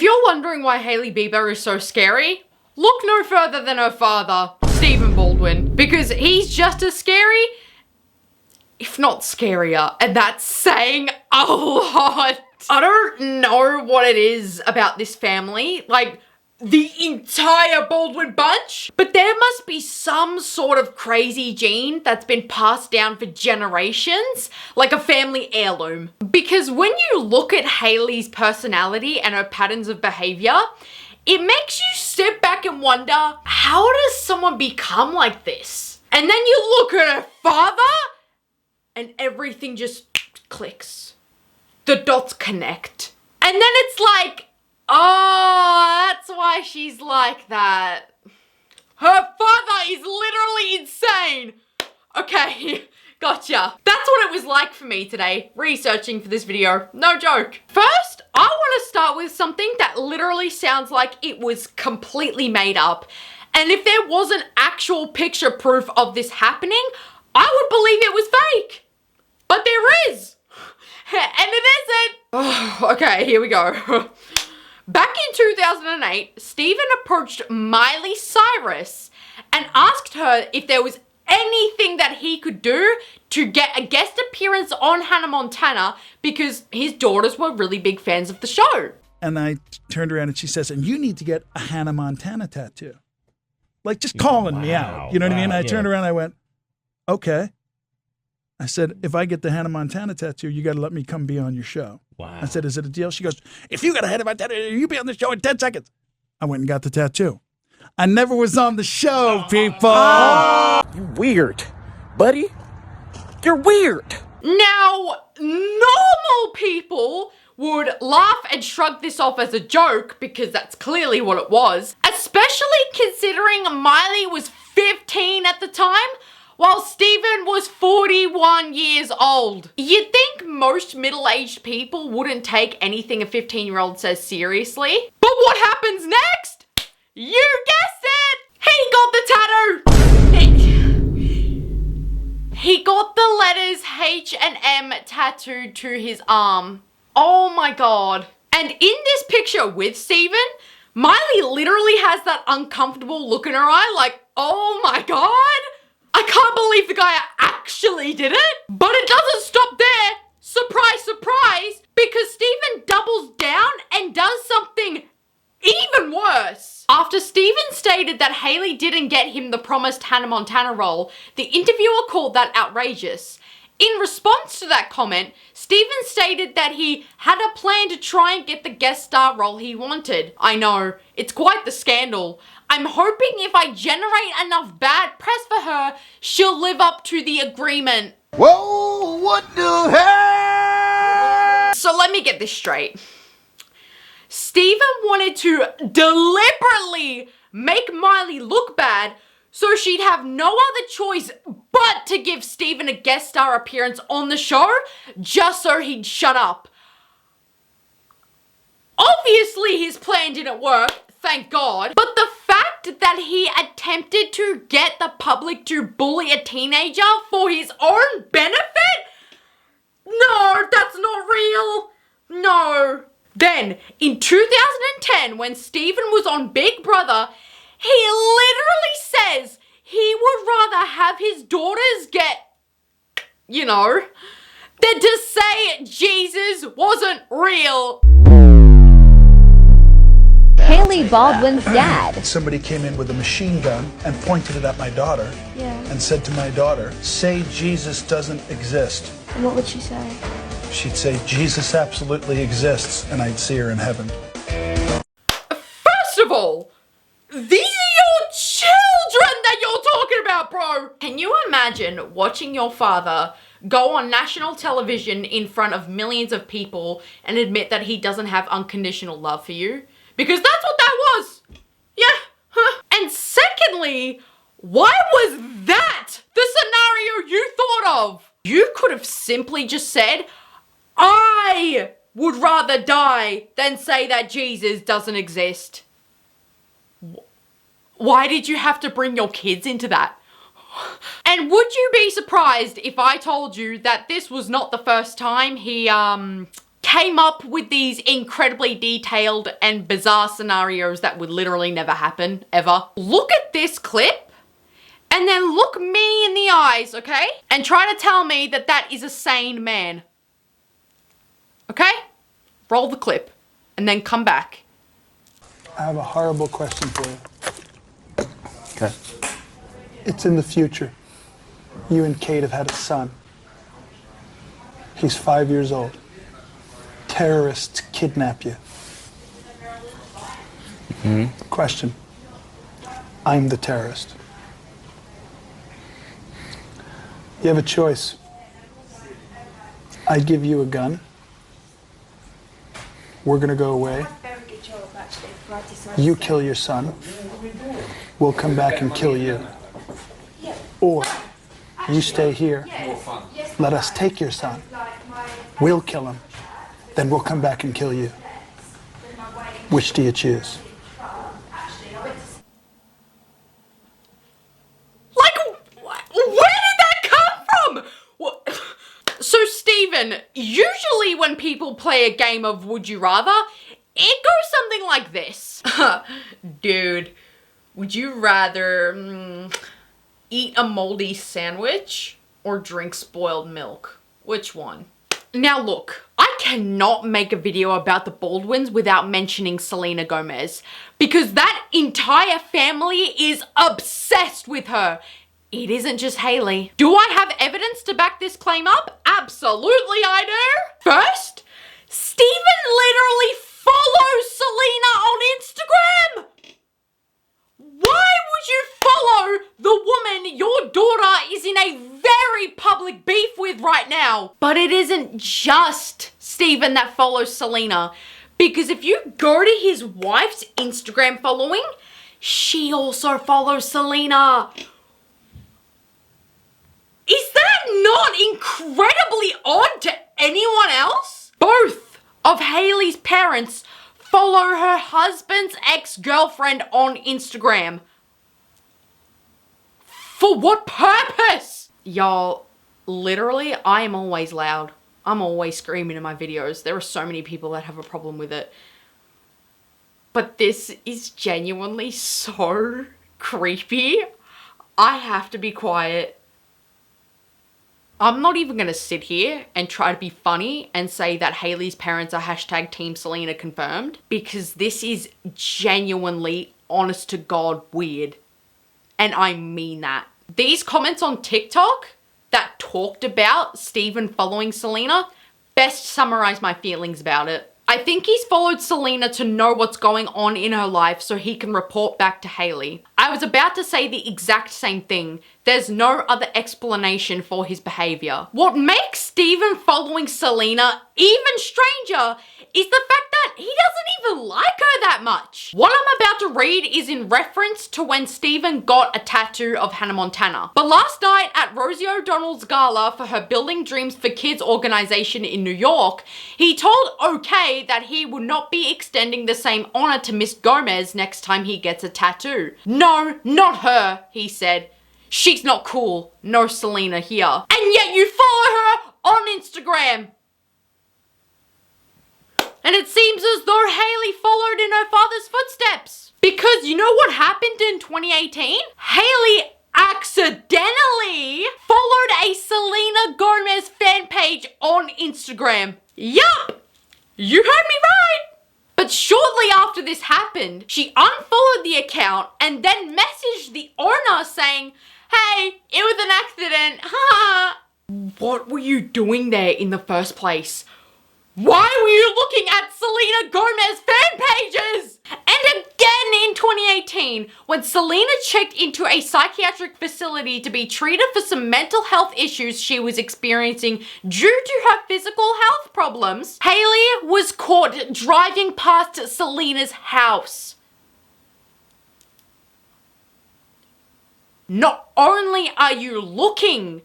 If you're wondering why Hailey Bieber is so scary, look no further than her father, Stephen Baldwin, because he's just as scary, if not scarier, and that's saying a lot. I don't know what it is about this family, like the entire Baldwin bunch, but there must be some sort of crazy gene that's been passed down for generations, like a family heirloom. Because when you look at Hailey's personality and her patterns of behavior, it makes you step back and wonder, how does someone become like this? And then you look at her father and everything just clicks. The dots connect. And then it's like, oh, that's why she's like that. Her father is literally insane. Okay, gotcha. That's what it was like for me today, researching for this video. No joke. First, I want to start with something that literally sounds like it was completely made up. And if there wasn't actual picture proof of this happening, I would believe it was fake. But there is. And it isn't. Oh, okay, here we go. Back in 2008, Stephen approached Miley Cyrus and asked her if there was anything that he could do to get a guest appearance on Hannah Montana because his daughters were really big fans of the show. And I turned around and she says, and you need to get a Hannah Montana tattoo. Like just calling me out. You know what I mean? I turned around and I went, okay. I said, if I get the Hannah Montana tattoo, you got to let me come be on your show. Wow. I said, is it a deal? She goes, if you got a Hannah Montana tattoo, you be on the show in 10 seconds. I went and got the tattoo. I never was on the show, people. You weird, buddy. You're weird. Now, normal people would laugh and shrug this off as a joke because that's clearly what it was, especially considering Miley was 15 at the time, while Stephen was 41 years old. You'd think most middle-aged people wouldn't take anything a 15-year-old says seriously. But what happens next? You guessed it! He got the tattoo! He got the letters H and M tattooed to his arm. Oh my god. And in this picture with Stephen, Miley literally has that uncomfortable look in her eye like, oh my god! I can't believe the guy actually did it, but it doesn't stop there. Surprise, surprise, because Stephen doubles down and does something even worse. After Stephen stated that Hailey didn't get him the promised Hannah Montana role, the interviewer called that outrageous. In response to that comment, Stephen stated that he had a plan to try and get the guest star role he wanted. I know, it's quite the scandal. I'm hoping if I generate enough bad press for her, she'll live up to the agreement. Whoa, what the heck? So let me get this straight. Stephen wanted to deliberately make Miley look bad so she'd have no other choice but to give Stephen a guest star appearance on the show just so he'd shut up. Obviously his plan didn't work, thank God, but the fact that he attempted to get the public to bully a teenager for his own benefit? No, that's not real. No. Then, in 2010, when Stephen was on Big Brother, he literally says he would rather have his daughters get, you know, than to say Jesus wasn't real. Hayley Baldwin's dad. Somebody came in with a machine gun and pointed it at my daughter and said to my daughter, say Jesus doesn't exist. And what would she say? She'd say, Jesus absolutely exists, and I'd see her in heaven. First of all, these are your children that you're talking about, bro. Can you imagine watching your father go on national television in front of millions of people and admit that he doesn't have unconditional love for you? Because that's what that was. Yeah. And secondly, why was that the scenario you thought of? You could have simply just said, I would rather die than say that Jesus doesn't exist. Why did you have to bring your kids into that? And would you be surprised if I told you that this was not the first time he, came up with these incredibly detailed and bizarre scenarios that would literally never happen, ever. Look at this clip and then look me in the eyes, okay? And try to tell me that that is a sane man. Okay? Roll the clip and then come back. I have a horrible question for you. Okay. It's in the future. You and Kate have had a son. He's 5 years old. Terrorists kidnap you. Question. I'm the terrorist. You have a choice. I give you a gun. We're gonna go away. You kill your son. We'll come back and kill you. Or you stay here. Let us take your son. We'll kill him. Then we'll come back and kill you. Which do you choose? Like, where did that come from? So, Stephen, usually when people play a game of Would You Rather, it goes something like this. Dude, would you rather eat a moldy sandwich or drink spoiled milk? Which one? Now look, I cannot make a video about the Baldwins without mentioning Selena Gomez because that entire family is obsessed with her. It isn't just Hayley. Do I have evidence to back this claim up? Absolutely I do. First, Stephen literally follows Selena on Instagram. Why would you follow the woman your daughter is in a very public beef with right now? But it isn't just Stephen that follows Selena, because if you go to his wife's Instagram following, she also follows Selena. Is that not incredibly odd to anyone else? Both of Hayley's parents follow her husband's ex-girlfriend on Instagram. For what purpose? Y'all, literally, I am always loud. I'm always screaming in my videos. There are so many people that have a problem with it. But this is genuinely so creepy. I have to be quiet. I'm not even gonna sit here and try to be funny and say that Hayley's parents are hashtag Team Selena confirmed, because this is genuinely, honest to God, weird. And I mean that. These comments on TikTok that talked about Stephen following Selena best summarize my feelings about it. I think he's followed Selena to know what's going on in her life so he can report back to Hayley. I was about to say the exact same thing. There's no other explanation for his behavior. What makes Stephen following Selena even stranger is the fact that he doesn't even like her that much. What I'm about to read is in reference to when Stephen got a tattoo of Hannah Montana. But last night at Rosie O'Donnell's gala for her Building Dreams for Kids organization in New York, he told OK that he would not be extending the same honor to Miss Gomez next time he gets a tattoo. No, not her, he said. She's not cool. No Selena here. And yet you follow her on Instagram. And it seems as though Hayley followed in her father's footsteps. Because you know what happened in 2018? Hayley accidentally followed a Selena Gomez fan page on Instagram. Yup! You heard me right! But shortly after this happened, she unfollowed the account and then messaged the owner saying, "Hey, it was an accident, haha." What were you doing there in the first place? Why were you looking at Selena Gomez fan pages? And again in 2018, when Selena checked into a psychiatric facility to be treated for some mental health issues she was experiencing due to her physical health problems, Hayley was caught driving past Selena's house. Not only are you looking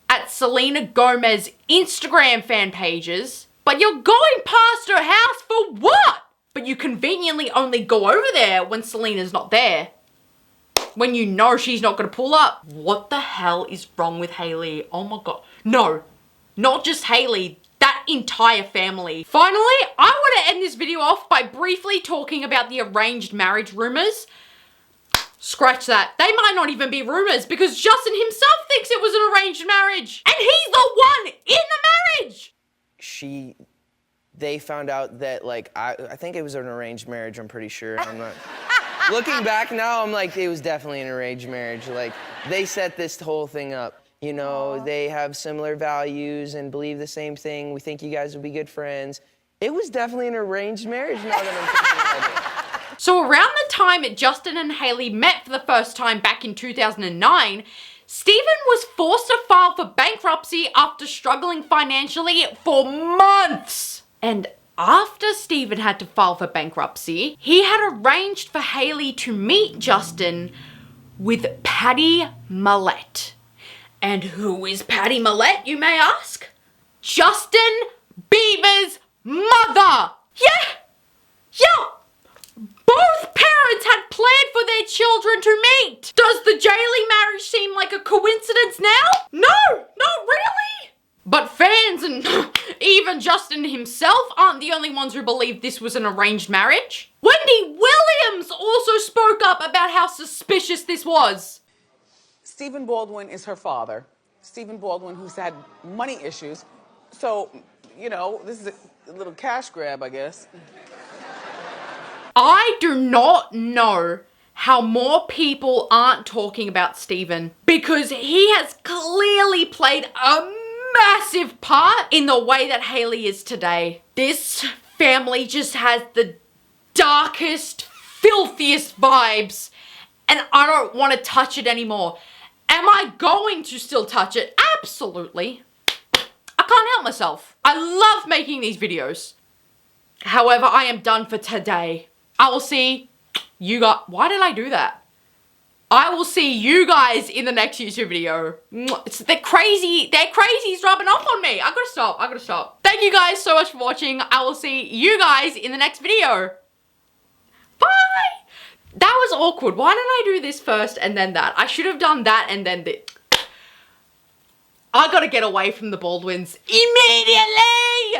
at Selena Gomez Instagram fan pages, but you're going past her house for what? But you conveniently only go over there when Selena's not there. When you know she's not gonna pull up. What the hell is wrong with Hayley? Oh my God. No, not just Hayley. that entire family. Finally, I want to end this video off by briefly talking about the arranged marriage rumors. Scratch that. They might not even be rumors because Justin himself thinks it was an arranged marriage. And he's the one in the marriage. They found out that, like, I think it was an arranged marriage, I'm pretty sure. I'm not. Looking back now, I'm like, it was definitely an arranged marriage. Like, they set this whole thing up. You know, they have similar values and believe the same thing. We think you guys will be good friends. It was definitely an arranged marriage now that I'm thinking about it. So around the time Justin and Hayley met for the first time back in 2009, Stephen was forced to file for bankruptcy after struggling financially for months. And after Stephen had to file for bankruptcy, he had arranged for Hayley to meet Justin with Patty Millett. And who is Patty Millett, you may ask? Justin Bieber's mother! Yeah! Both parents had planned for their children to meet! Does the Jaylee marriage seem like a coincidence now? No, not really! But fans and even Justin himself aren't the only ones who believe this was an arranged marriage. Wendy Williams also spoke up about how suspicious this was. Stephen Baldwin is her father. Stephen Baldwin, who's had money issues. So, you know, this is a little cash grab, I guess. I do not know how more people aren't talking about Stephen because he has clearly played a massive part in the way that Hayley is today. This family just has the darkest, filthiest vibes, and I don't want to touch it anymore. Am I going to still touch it? Absolutely. I can't help myself. I love making these videos. However, I am done for today. I will see you guys. Why did I do that? I will see you guys in the next YouTube video. They're crazy's rubbing off on me. I gotta stop. Thank you guys so much for watching. I will see you guys in the next video. Bye! That was awkward. Why did I do this first and then that? I should have done that and then this. I gotta get away from the Baldwins immediately!